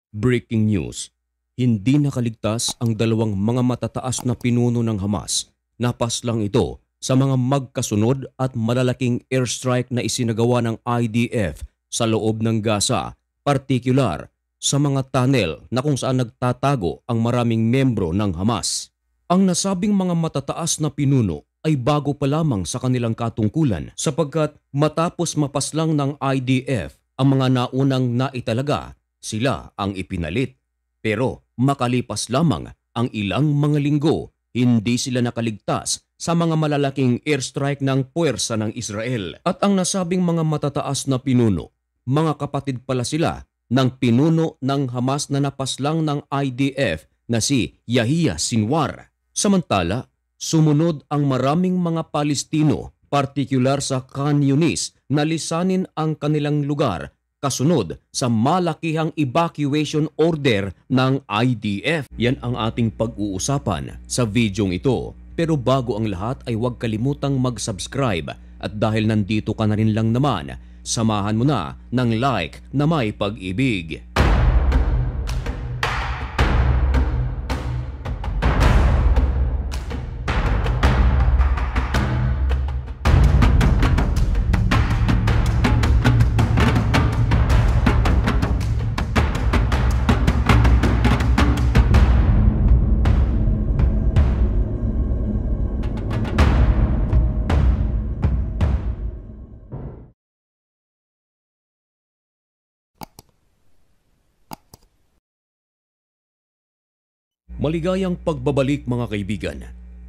Breaking news, hindi nakaligtas ang dalawang mga matataas na pinuno ng Hamas. Napaslang ito sa mga magkasunod at malalaking airstrike na isinagawa ng IDF sa loob ng Gaza, partikular sa mga tunnel na kung saan nagtatago ang maraming membro ng Hamas. Ang nasabing mga matataas na pinuno ay bago pa lamang sa kanilang katungkulan sapagkat matapos mapaslang ng IDF ang mga naunang naitalaga, sila ang ipinalit. Pero makalipas lamang ang ilang mga linggo, hindi sila nakaligtas sa mga malalaking airstrike ng puwersa ng Israel. At ang nasabing mga matataas na pinuno, mga kapatid pala sila ng pinuno ng Hamas na napaslang ng IDF na si Yahya Sinwar. Samantala, sumunod ang maraming mga Palestino, partikular sa Khan Yunis, na lisanin ang kanilang lugar kasunod sa malakihang evacuation order ng IDF. Yan ang ating pag-uusapan sa videong ito. Pero bago ang lahat ay huwag kalimutang mag-subscribe at dahil nandito ka na rin lang naman, samahan mo na ng like na may pag-ibig. Maligayang pagbabalik mga kaibigan.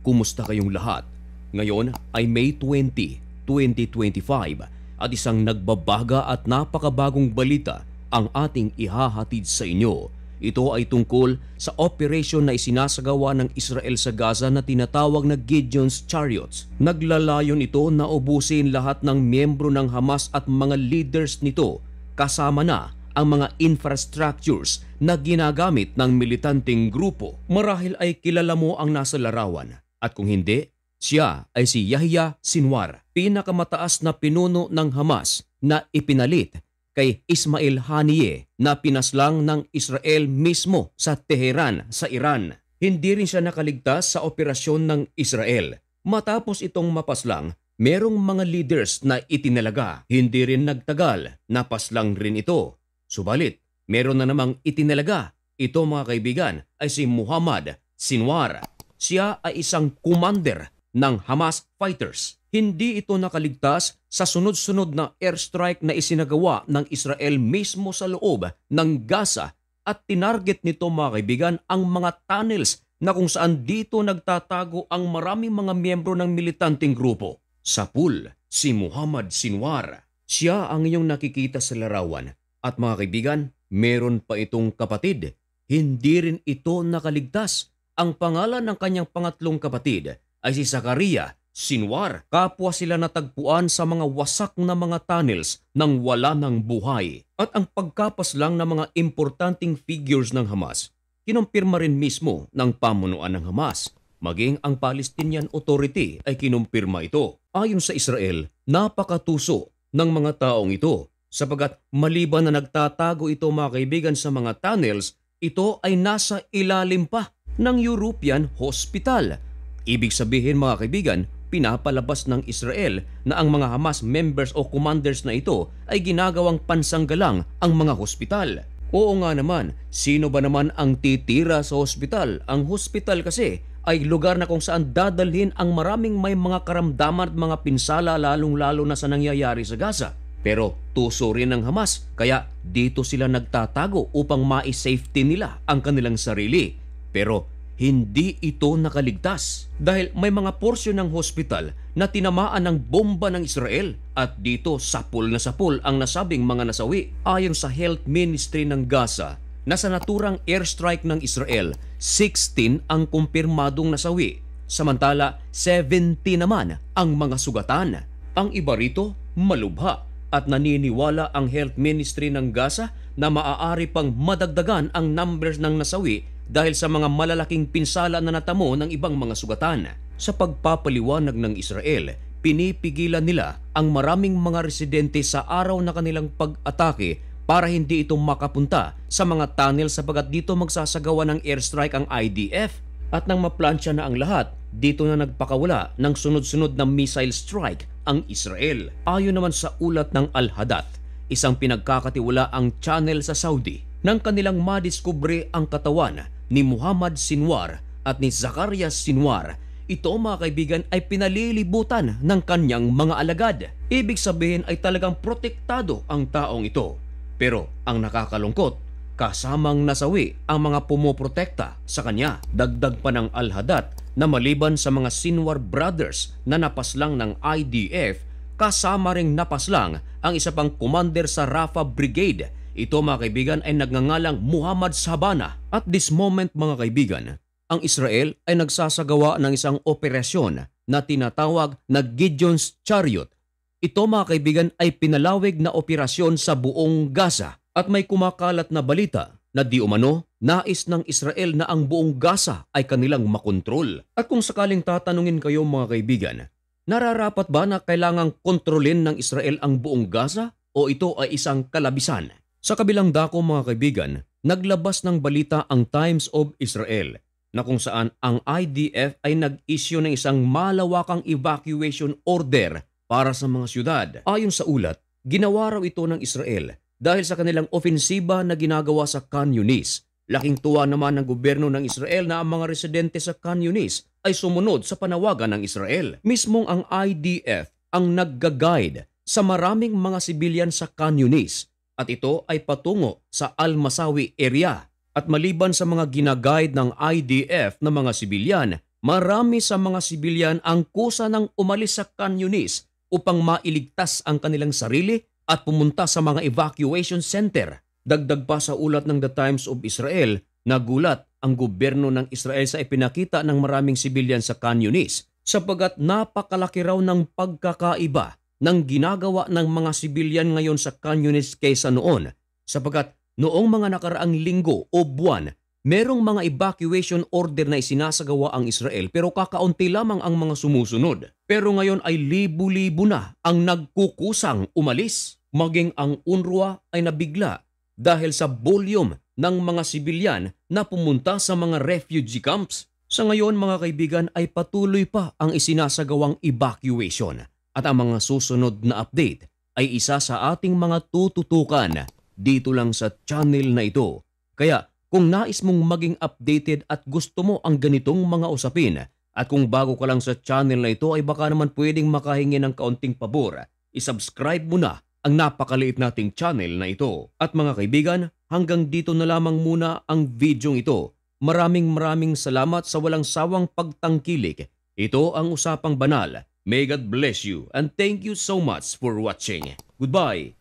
Kumusta kayong lahat? Ngayon ay May 20, 2025 at isang nagbabaga at napakabagong balita ang ating ihahatid sa inyo. Ito ay tungkol sa operasyon na isinasagawa ng Israel sa Gaza na tinatawag na Gideon's Chariots. Naglalayon ito na ubusin lahat ng miyembro ng Hamas at mga leaders nito, kasama na ang mga infrastructures na ginagamit ng militanteng grupo. Marahil ay kilala mo ang nasa larawan. At kung hindi, siya ay si Yahya Sinwar, pinakamataas na pinuno ng Hamas na ipinalit kay Ismail Haniyeh na pinaslang ng Israel mismo sa Tehran sa Iran. Hindi rin siya nakaligtas sa operasyon ng Israel. Matapos itong mapaslang, merong mga leaders na itinalaga. Hindi rin nagtagal, napaslang rin ito. Subalit, meron na namang itinalaga. Ito mga kaibigan ay si Muhammad Sinwar. Siya ay isang commander ng Hamas fighters. Hindi ito nakaligtas sa sunod-sunod na airstrike na isinagawa ng Israel mismo sa loob ng Gaza at tinarget nito mga kaibigan ang mga tunnels na kung saan dito nagtatago ang maraming mga miyembro ng militanteng grupo. Sa pool, si Muhammad Sinwar. Siya ang inyong nakikita sa larawan. At mga kaibigan, meron pa itong kapatid. Hindi rin ito nakaligtas. Ang pangalan ng kanyang pangatlong kapatid ay si Zakaria Sinwar. Kapwa sila natagpuan sa mga wasak na mga tunnels nang wala ng buhay. At ang pagkapas lang ng mga importanteng figures ng Hamas, kinumpirma rin mismo ng pamunuan ng Hamas. Maging ang Palestinian Authority ay kinumpirma ito. Ayon sa Israel, napakatuso ng mga taong ito. Sapagat maliban na nagtatago ito mga kaibigan sa mga tunnels, ito ay nasa ilalim pa ng European Hospital. Ibig sabihin mga kaibigan, pinapalabas ng Israel na ang mga Hamas members o commanders na ito ay ginagawang pansanggalang ang mga hospital. Oo nga naman, sino ba naman ang titira sa hospital? Ang hospital kasi ay lugar na kung saan dadalhin ang maraming may mga karamdaman at mga pinsala lalong-lalo na sa nangyayari sa Gaza. Pero tuso rin ng Hamas, kaya dito sila nagtatago upang ma-safety nila ang kanilang sarili. Pero hindi ito nakaligtas dahil may mga porsyon ng hospital na tinamaan ng bomba ng Israel at dito sapul na sapul ang nasabing mga nasawi. Ayon sa Health Ministry ng Gaza, nasa naturang airstrike ng Israel, 16 ang kumpirmadong nasawi. Samantala, 70 naman ang mga sugatan. Ang iba rito, malubha. At naniniwala ang Health Ministry ng Gaza na maaari pang madagdagan ang numbers ng nasawi dahil sa mga malalaking pinsala na natamo ng ibang mga sugatan. Sa pagpapaliwanag ng Israel, pinipigilan nila ang maraming mga residente sa araw na kanilang pag-atake para hindi ito makapunta sa mga tunnel sapagkat dito magsasagawa ng airstrike ang IDF. At nang maplansya na ang lahat, dito na nagpakawala ng sunod-sunod na missile strike ang Israel. Ayon naman sa ulat ng Al-Hadath, isang pinagkakatiwala ang channel sa Saudi nang kanilang madiskubre ang katawan ni Muhammad Sinwar at ni Zacarias Sinwar. Ito mga kaibigan ay pinalilibutan ng kanyang mga alagad. Ibig sabihin ay talagang protektado ang taong ito. Pero ang nakakalungkot, kasamang nasawi ang mga pumoprotekta sa kanya. Dagdag pa ng Al-Hadath na maliban sa mga Sinwar brothers na napaslang ng IDF, kasama ring napaslang ang isa pang commander sa Rafah Brigade. Ito mga kaibigan ay nagngangalang Muhammad Sabana. At this moment mga kaibigan, ang Israel ay nagsasagawa ng isang operasyon na tinatawag na Gideon's Chariot. Ito mga kaibigan ay pinalawig na operasyon sa buong Gaza at may kumakalat na balita na di umano nais ng Israel na ang buong Gaza ay kanilang makontrol. At kung sakaling tatanungin kayo mga kaibigan, nararapat ba na kailangang kontrolin ng Israel ang buong Gaza o ito ay isang kalabisan? Sa kabilang dako mga kaibigan, naglabas ng balita ang Times of Israel na kung saan ang IDF ay nag-issue ng isang malawakang evacuation order para sa mga syudad. Ayon sa ulat, ginawa raw ito ng Israel dahil sa kanilang ofensiba na ginagawa sa Khan Yunis. Laking tuwa naman ng gobyerno ng Israel na ang mga residente sa Khan Yunis ay sumunod sa panawagan ng Israel. Mismong ang IDF ang nagga-guide sa maraming mga sibilyan sa Khan Yunis at ito ay patungo sa Al-Masawi area. At maliban sa mga ginaguide ng IDF na mga sibilyan, marami sa mga sibilyan ang kusa ng umalis sa Khan Yunis upang mailigtas ang kanilang sarili at pumunta sa mga evacuation center. Dagdag pa sa ulat ng The Times of Israel, nagulat ang gobyerno ng Israel sa ipinakita ng maraming sibilyan sa Khan Yunis sapagkat napakalaki raw ng pagkakaiba ng ginagawa ng mga sibilyan ngayon sa Khan Yunis kaysa noon sapagkat noong mga nakaraang linggo o buwan, merong mga evacuation order na isinasagawa ang Israel pero kakaunti lamang ang mga sumusunod. Pero ngayon ay libu-libu na ang nagkukusang umalis. Maging ang UNRWA ay nabigla dahil sa volume ng mga sibilyan na pumunta sa mga refugee camps. Sa ngayon mga kaibigan ay patuloy pa ang isinasagawang evacuation at ang mga susunod na update ay isa sa ating mga tututukan dito lang sa channel na ito. Kaya kung nais mong maging updated at gusto mo ang ganitong mga usapin at kung bago ka lang sa channel na ito ay baka naman pwedeng makahingi ng kaunting pabor, isubscribe mo na ang napakaliit nating channel na ito. At mga kaibigan, hanggang dito na lamang muna ang videong ito. Maraming salamat sa walang sawang pagtangkilik. Ito ang Usapang Banal. May God bless you and thank you so much for watching. Goodbye!